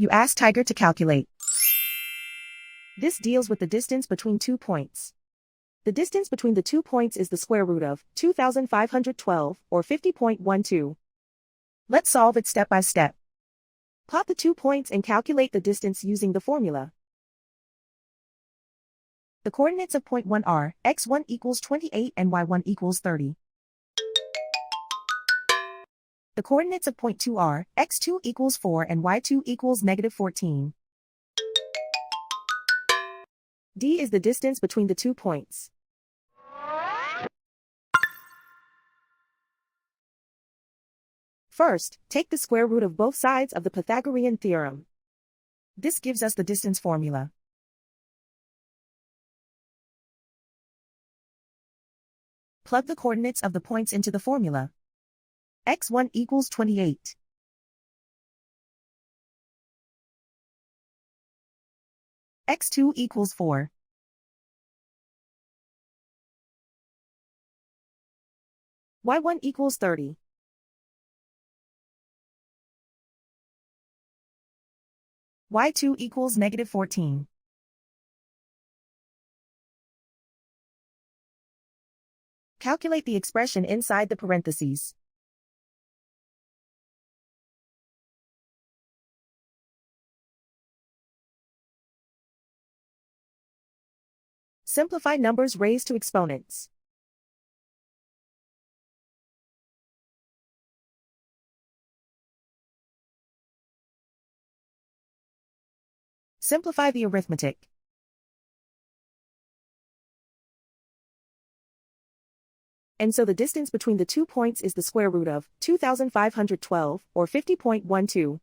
You ask Tiger to calculate. This deals with the distance between 2 points. The distance between the 2 points is the square root of 2,512, or 50.12. Let's solve it step by step. Plot the 2 points and calculate the distance using the formula. The coordinates of point 1 are x1 equals 28 and y1 equals 30. The coordinates of point 2 are x2 equals 4 and y2 equals negative 14. D is the distance between the 2 points. First, take the square root of both sides of the Pythagorean theorem. This gives us the distance formula. Plug the coordinates of the points into the formula. x1 equals 28. x2 equals 4. y1 equals 30. y2 equals negative 14. Calculate the expression inside the parentheses. Simplify numbers raised to exponents. Simplify the arithmetic. And so the distance between the 2 points is the square root of 2,512, or 50.12.